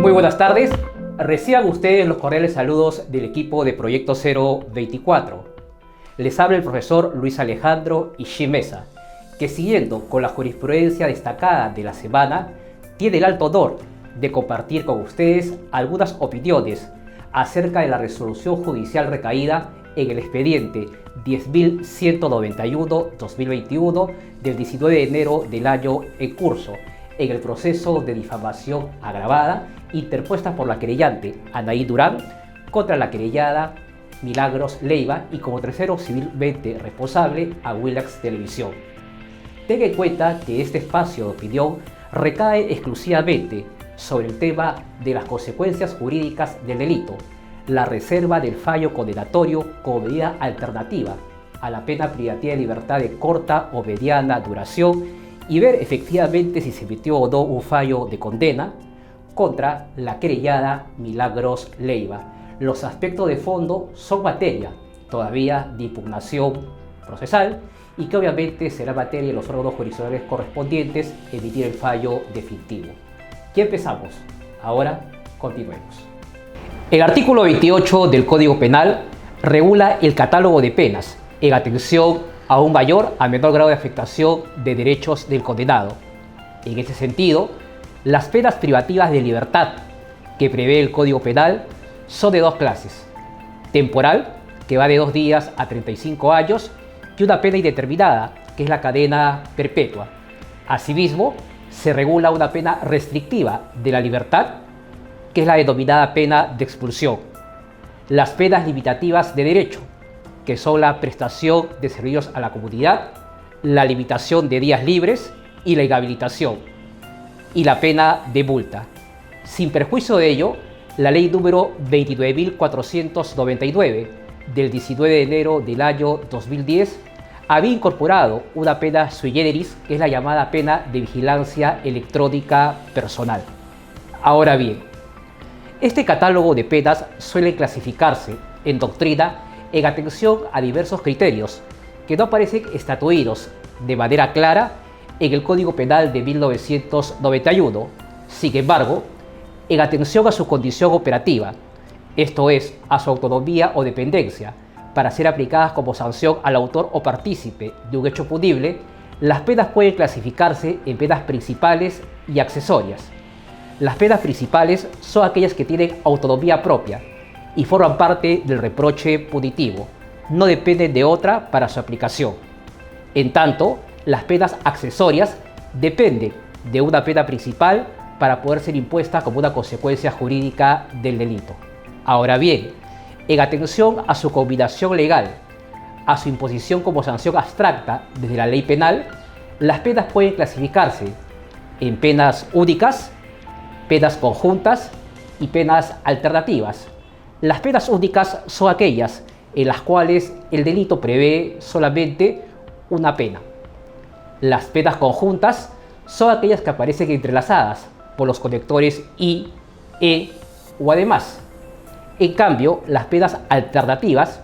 Muy buenas tardes. Reciban ustedes los cordiales saludos del equipo de Proyecto 024. Les habla el profesor Luis Alejandro Ishii Mesa, que siguiendo con la jurisprudencia destacada de la semana, tiene el alto honor de compartir con ustedes algunas opiniones acerca de la resolución judicial recaída en el expediente 10.191-2021 del 19 de enero del año en curso, en el proceso de difamación agravada interpuesta por la querellante Anaí Durán contra la querellada Milagros Leiva y como tercero civilmente responsable a Willax Televisión. Tenga en cuenta que este espacio de opinión recae exclusivamente sobre el tema de las consecuencias jurídicas del delito, la reserva del fallo condenatorio como medida alternativa a la pena privativa de libertad de corta o mediana duración y ver efectivamente si se emitió o no un fallo de condena contra la querellada Milagros Leiva. Los aspectos de fondo son materia todavía de impugnación procesal y que obviamente será materia de los órganos jurisdiccionales correspondientes emitir el fallo definitivo. Ya empezamos, ahora continuemos. El artículo 28 del Código Penal regula el catálogo de penas en atención a un mayor a menor grado de afectación de derechos del condenado. En ese sentido, las penas privativas de libertad que prevé el Código Penal son de dos clases: temporal, que va de 2 días a 35 años, y una pena indeterminada, que es la cadena perpetua. Asimismo, se regula una pena restrictiva de la libertad, que es la denominada pena de expulsión. Las penas limitativas de derecho, que son la prestación de servicios a la comunidad, la limitación de días libres y la inhabilitación, y la pena de multa. Sin perjuicio de ello, la ley número 29.499 del 19 de enero del año 2010 había incorporado una pena sui generis, que es la llamada pena de vigilancia electrónica personal. Ahora bien, este catálogo de penas suele clasificarse en doctrina en atención a diversos criterios que no aparecen estatuidos de manera clara en el Código Penal de 1991. Sin embargo, en atención a su condición operativa, esto es, a su autonomía o dependencia, para ser aplicadas como sanción al autor o partícipe de un hecho punible, las penas pueden clasificarse en penas principales y accesorias. Las penas principales son aquellas que tienen autonomía propia y forman parte del reproche punitivo, no dependen de otra para su aplicación. En tanto, las penas accesorias dependen de una pena principal para poder ser impuesta como una consecuencia jurídica del delito. Ahora bien, en atención a su combinación legal, a su imposición como sanción abstracta desde la ley penal, las penas pueden clasificarse en penas únicas, penas conjuntas y penas alternativas. Las penas únicas son aquellas en las cuales el delito prevé solamente una pena. Las penas conjuntas son aquellas que aparecen entrelazadas por los conectores y, o además. En cambio, las penas alternativas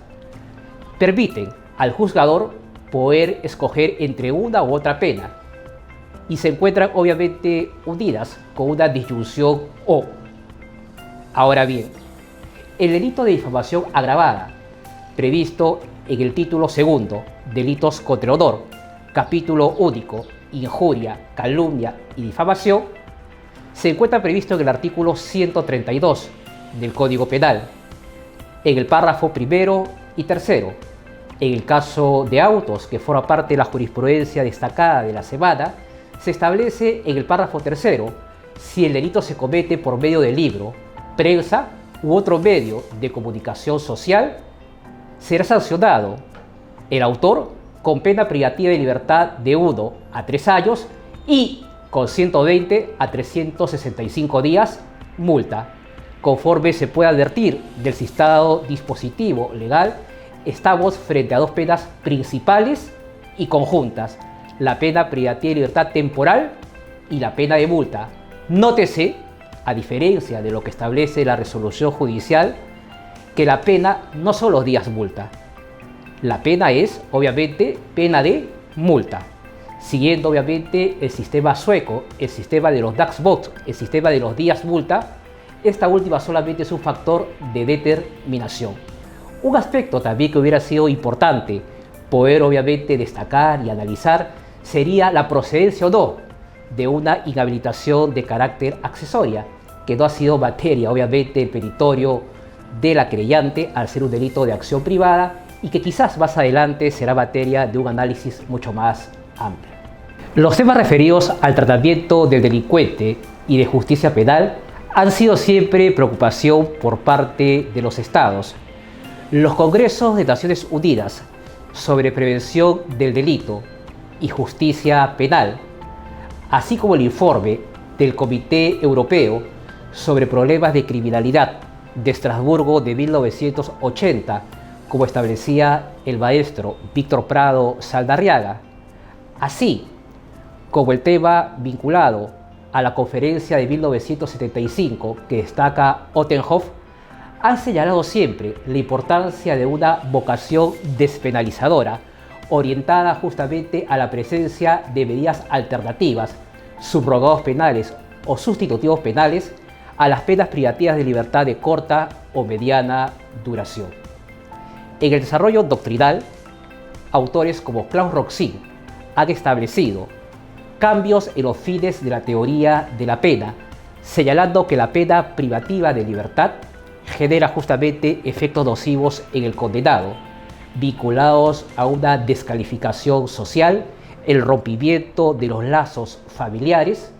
permiten al juzgador poder escoger entre una u otra pena y se encuentran obviamente unidas con una disyunción o. Ahora bien, el delito de difamación agravada, previsto en el título segundo, Delitos contra el honor, capítulo único, Injuria, Calumnia y Difamación, se encuentra previsto en el artículo 132 del Código Penal, en el párrafo primero y tercero. En el caso de autos que forma parte de la jurisprudencia destacada de la semana, se establece en el párrafo tercero si el delito se comete por medio de libro, prensa u otro medio de comunicación social, será sancionado el autor con pena privativa de libertad de 1 a 3 años y con 120 a 365 días multa. Conforme se puede advertir del citado dispositivo legal, estamos frente a dos penas principales y conjuntas: la pena privativa de libertad temporal y la pena de multa. Nótese, a diferencia de lo que establece la resolución judicial, que la pena no son los días multa. La pena es, obviamente, pena de multa, siguiendo obviamente el sistema sueco, el sistema de los dagsböter, el sistema de los días multa, esta última solamente es un factor de determinación. Un aspecto también que hubiera sido importante poder obviamente destacar y analizar sería la procedencia o no de una inhabilitación de carácter accesoria, que no ha sido materia obviamente del peritorio de la querellante al ser un delito de acción privada y que quizás más adelante será materia de un análisis mucho más amplio. Los temas referidos al tratamiento del delincuente y de justicia penal han sido siempre preocupación por parte de los estados. Los congresos de Naciones Unidas sobre prevención del delito y justicia penal, así como el informe del Comité Europeo sobre problemas de criminalidad de Estrasburgo de 1980, como establecía el maestro Víctor Prado Saldarriaga, así como el tema vinculado a la conferencia de 1975 que destaca Ottenhoff, han señalado siempre la importancia de una vocación despenalizadora orientada justamente a la presencia de medidas alternativas, subrogados penales o sustitutivos penales a las penas privativas de libertad de corta o mediana duración. En el desarrollo doctrinal, autores como Klaus Roxin han establecido cambios en los fines de la teoría de la pena, señalando que la pena privativa de libertad genera justamente efectos nocivos en el condenado, vinculados a una descalificación social, el rompimiento de los lazos familiares,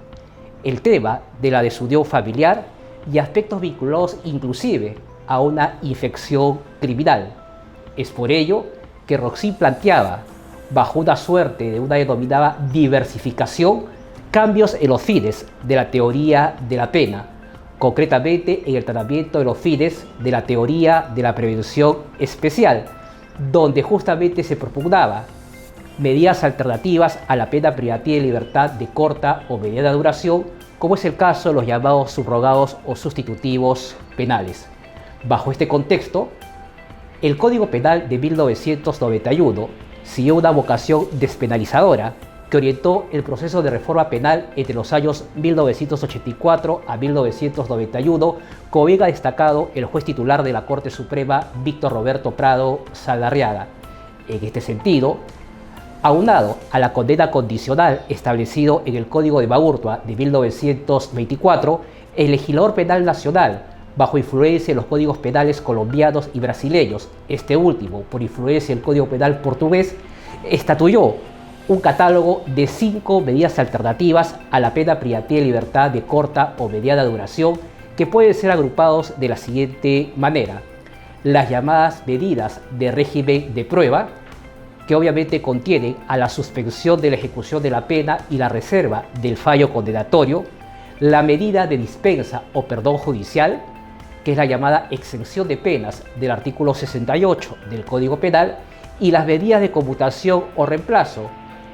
el tema de la desunión familiar y aspectos vinculados inclusive a una infección criminal. Es por ello que Roxin planteaba, bajo una suerte de una denominada diversificación, cambios en los fines de la teoría de la pena, concretamente en el tratamiento de los fines de la teoría de la prevención especial, donde justamente se propugnaba medidas alternativas a la pena privativa de libertad de corta o mediana duración, como es el caso de los llamados subrogados o sustitutivos penales. Bajo este contexto, el Código Penal de 1991 siguió una vocación despenalizadora que orientó el proceso de reforma penal entre los años 1984 a 1991, como bien ha destacado el juez titular de la Corte Suprema, Víctor Roberto Prado Saldarriaga. En este sentido, aunado a la condena condicional establecido en el Código de Baurtua de 1924, el legislador penal nacional, bajo influencia de los códigos penales colombianos y brasileños, este último por influencia del Código Penal portugués, estatuyó un catálogo de 5 medidas alternativas a la pena privativa de libertad de corta o mediana duración que pueden ser agrupados de la siguiente manera: las llamadas medidas de régimen de prueba, que obviamente contienen a la suspensión de la ejecución de la pena y la reserva del fallo condenatorio; la medida de dispensa o perdón judicial, que es la llamada exención de penas del artículo 68 del Código Penal; y las medidas de conmutación o reemplazo,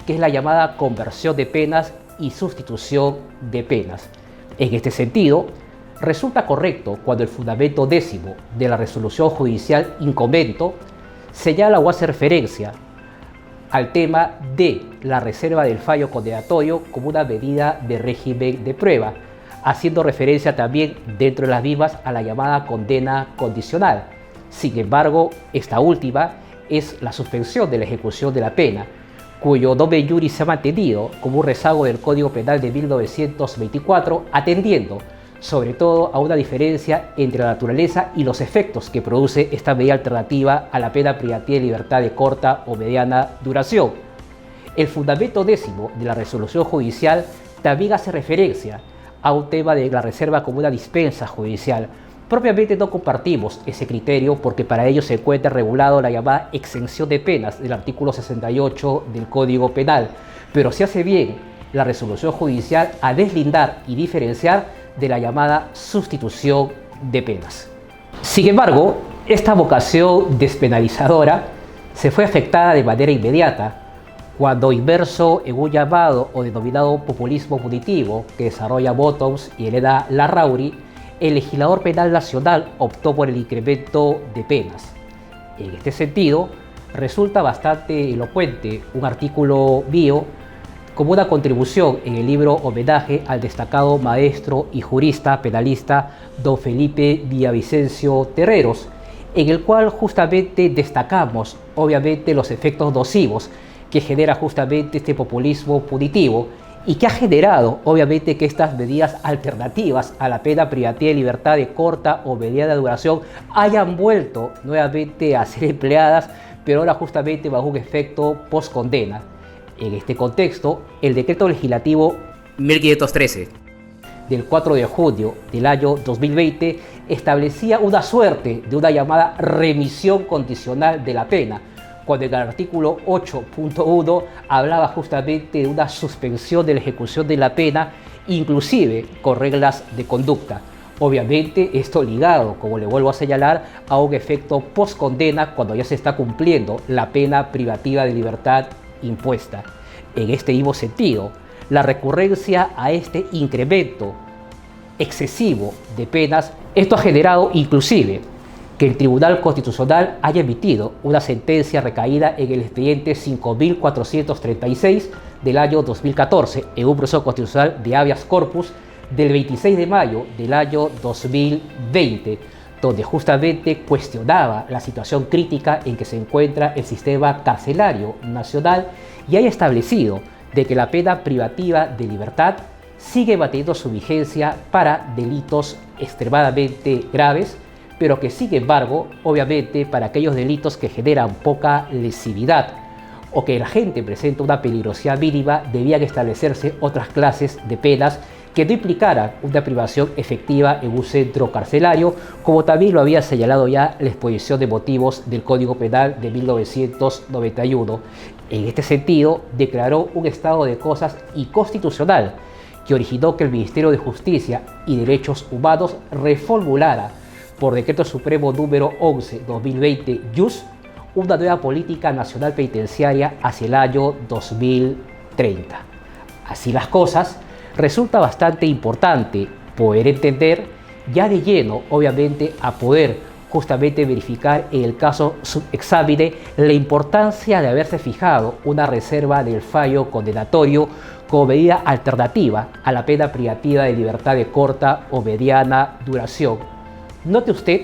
que es la llamada conversión de penas y sustitución de penas. En este sentido, resulta correcto cuando el fundamento 10º de la resolución judicial in commento señala o hace referencia al tema de la reserva del fallo condenatorio como una medida de régimen de prueba, haciendo referencia también dentro de las mismas a la llamada condena condicional. Sin embargo, esta última es la suspensión de la ejecución de la pena, cuyo nomen juris se ha mantenido como un rezago del Código Penal de 1924, atendiendo sobre todo a una diferencia entre la naturaleza y los efectos que produce esta medida alternativa a la pena privativa de libertad de corta o mediana duración. El fundamento 10º de la resolución judicial también hace referencia a un tema de la reserva como una dispensa judicial. Propiamente no compartimos ese criterio porque para ello se encuentra regulado la llamada exención de penas del artículo 68 del Código Penal, pero se hace bien la resolución judicial a deslindar y diferenciar de la llamada sustitución de penas. Sin embargo, esta vocación despenalizadora se fue afectada de manera inmediata cuando, inmerso en un llamado o denominado populismo punitivo que desarrolla Bottoms y Elena Larrauri, el legislador penal nacional optó por el incremento de penas. En este sentido, resulta bastante elocuente un artículo mío como una contribución en el libro homenaje al destacado maestro y jurista penalista don Felipe Villavicencio Terreros, en el cual justamente destacamos obviamente los efectos nocivos que genera justamente este populismo punitivo y que ha generado obviamente que estas medidas alternativas a la pena privativa de libertad de corta o mediana duración hayan vuelto nuevamente a ser empleadas, pero ahora justamente bajo un efecto post-condena. En este contexto, el decreto legislativo 1513 del 4 de junio del año 2020 establecía una suerte de una llamada remisión condicional de la pena, cuando en el artículo 8.1 hablaba justamente de una suspensión de la ejecución de la pena, inclusive con reglas de conducta. Obviamente esto ligado, como le vuelvo a señalar, a un efecto post-condena cuando ya se está cumpliendo la pena privativa de libertad impuesta. En este mismo sentido, la recurrencia a este incremento excesivo de penas, esto ha generado inclusive que el Tribunal Constitucional haya emitido una sentencia recaída en el expediente 5436 del año 2014 en un proceso constitucional de habeas corpus del 26 de mayo del año 2020, donde justamente cuestionaba la situación crítica en que se encuentra el sistema carcelario nacional y haya establecido de que la pena privativa de libertad sigue manteniendo su vigencia para delitos extremadamente graves, pero que sin embargo, obviamente, para aquellos delitos que generan poca lesividad o que la gente presenta una peligrosidad mínima, debían establecerse otras clases de penas que no implicaran una privación efectiva en un centro carcelario, como también lo había señalado ya la exposición de motivos del Código Penal de 1991. En este sentido, declaró un estado de cosas inconstitucional que originó que el Ministerio de Justicia y Derechos Humanos reformulara por Decreto Supremo número 11/2020 JUS una nueva política nacional penitenciaria hacia el año 2030. Así las cosas, resulta bastante importante poder entender ya de lleno, obviamente, a poder justamente verificar en el caso subexámine la importancia de haberse fijado una reserva del fallo condenatorio como medida alternativa a la pena privativa de libertad de corta o mediana duración. Note usted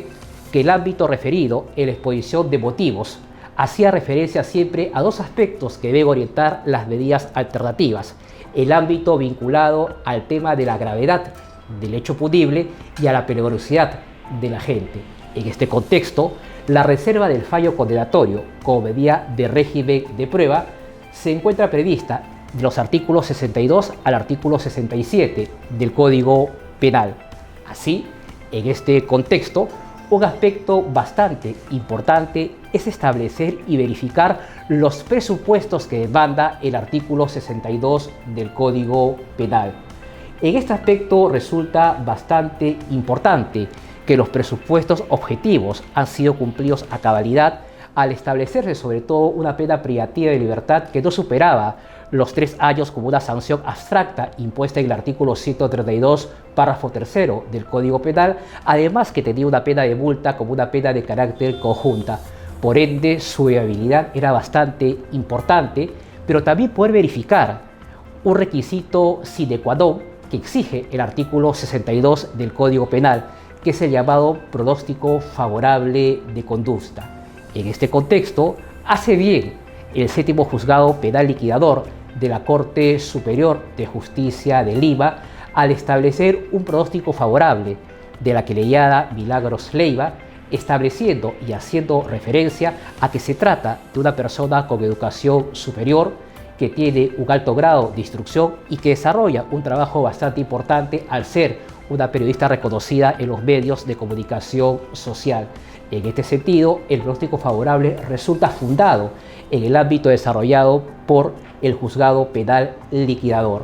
que el ámbito referido en la exposición de motivos hacía referencia siempre a dos aspectos que deben orientar las medidas alternativas: el ámbito vinculado al tema de la gravedad del hecho punible y a la peligrosidad del agente. En este contexto, la reserva del fallo condenatorio como medida de régimen de prueba se encuentra prevista de los artículos 62 al artículo 67 del Código Penal. Así, en este contexto, un aspecto bastante importante es establecer y verificar los presupuestos que demanda el artículo 62 del Código Penal. En este aspecto resulta bastante importante que los presupuestos objetivos han sido cumplidos a cabalidad al establecerse sobre todo una pena privativa de libertad que no superaba los 3 años como una sanción abstracta impuesta en el artículo 132, párrafo 3 del Código Penal, además que tenía una pena de multa como una pena de carácter conjunta. Por ende, su viabilidad era bastante importante, pero también poder verificar un requisito sine qua non que exige el artículo 62 del Código Penal, que es el llamado pronóstico favorable de conducta. En este contexto, hace bien el séptimo juzgado penal liquidador de la Corte Superior de Justicia de Lima al establecer un pronóstico favorable de la querellada Milagros Leiva, estableciendo y haciendo referencia a que se trata de una persona con educación superior, que tiene un alto grado de instrucción y que desarrolla un trabajo bastante importante al ser una periodista reconocida en los medios de comunicación social. En este sentido, el pronóstico favorable resulta fundado en el ámbito desarrollado por el juzgado penal liquidador.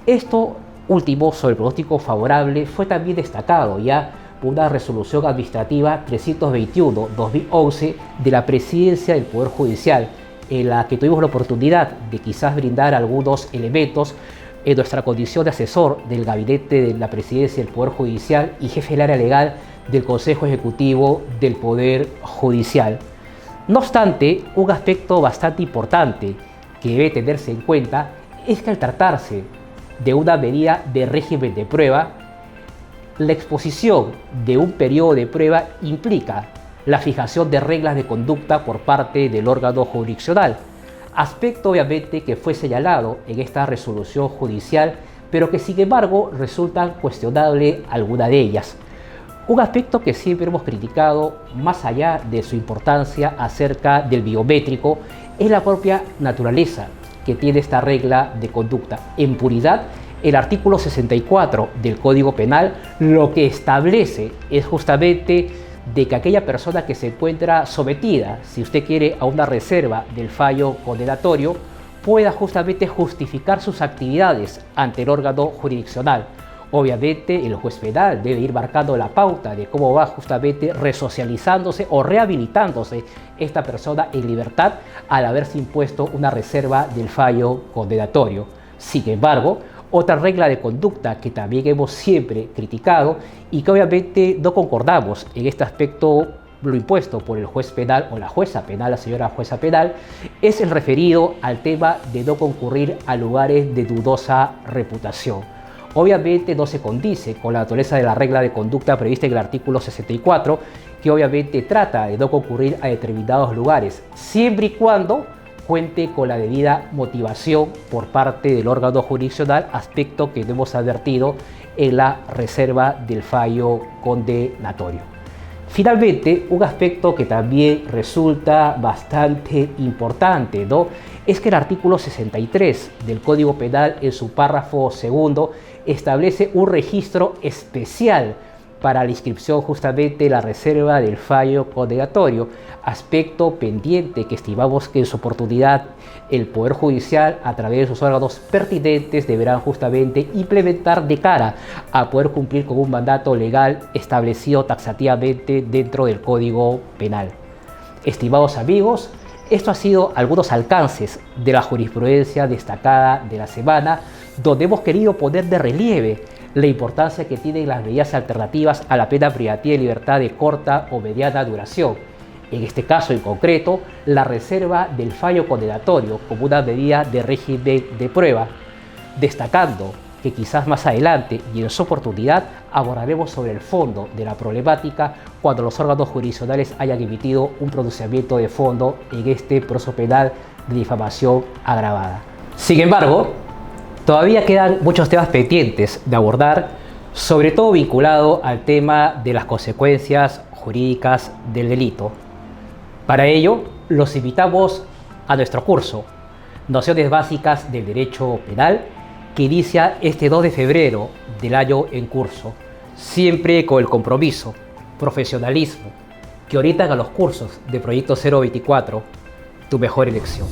Esto último sobre el pronóstico favorable fue también destacado ya por una resolución administrativa 321/2011 de la Presidencia del Poder Judicial, en la que tuvimos la oportunidad de quizás brindar algunos elementos en nuestra condición de asesor del gabinete de la Presidencia del Poder Judicial y jefe del área legal del Consejo Ejecutivo del Poder Judicial. No obstante, un aspecto bastante importante que debe tenerse en cuenta es que al tratarse de una medida de régimen de prueba, la exposición de un periodo de prueba implica la fijación de reglas de conducta por parte del órgano jurisdiccional, aspecto obviamente que fue señalado en esta resolución judicial, pero que sin embargo resultan cuestionable alguna de ellas. Un aspecto que siempre hemos criticado, más allá de su importancia acerca del biométrico, es la propia naturaleza que tiene esta regla de conducta. En puridad, el artículo 64 del Código Penal lo que establece es justamente de que aquella persona que se encuentra sometida, si usted quiere, a una reserva del fallo condenatorio, pueda justamente justificar sus actividades ante el órgano jurisdiccional. Obviamente el juez penal debe ir marcando la pauta de cómo va justamente resocializándose o rehabilitándose esta persona en libertad al haberse impuesto una reserva del fallo condenatorio. Sin embargo, otra regla de conducta que también hemos siempre criticado y que obviamente no concordamos en este aspecto lo impuesto por el juez penal o la jueza penal, la señora jueza penal, es el referido al tema de no concurrir a lugares de dudosa reputación. Obviamente no se condice con la naturaleza de la regla de conducta prevista en el artículo 64, que obviamente trata de no concurrir a determinados lugares, siempre y cuando cuente con la debida motivación por parte del órgano jurisdiccional, aspecto que hemos advertido en la reserva del fallo condenatorio. Finalmente, un aspecto que también resulta bastante importante, ¿no?, es que el artículo 63 del Código Penal, en su párrafo segundo, establece un registro especial para la inscripción justamente de la reserva del fallo condenatorio, aspecto pendiente que estimamos que en su oportunidad el Poder Judicial, a través de sus órganos pertinentes, deberán justamente implementar de cara a poder cumplir con un mandato legal establecido taxativamente dentro del Código Penal. Estimados amigos, esto ha sido algunos alcances de la jurisprudencia destacada de la semana, donde hemos querido poner de relieve la importancia que tienen las medidas alternativas a la pena privativa de libertad de corta o mediana duración. En este caso en concreto, la reserva del fallo condenatorio como una medida de régimen de prueba, destacando que quizás más adelante y en su oportunidad abordaremos sobre el fondo de la problemática cuando los órganos jurisdiccionales hayan emitido un pronunciamiento de fondo en este proceso penal de difamación agravada. Sin embargo, todavía quedan muchos temas pendientes de abordar, sobre todo vinculado al tema de las consecuencias jurídicas del delito. Para ello, los invitamos a nuestro curso, Nociones Básicas del Derecho Penal, que inicia este 2 de febrero del año en curso, siempre con el compromiso, profesionalismo, que orientan a los cursos de Proyecto 024, tu mejor elección.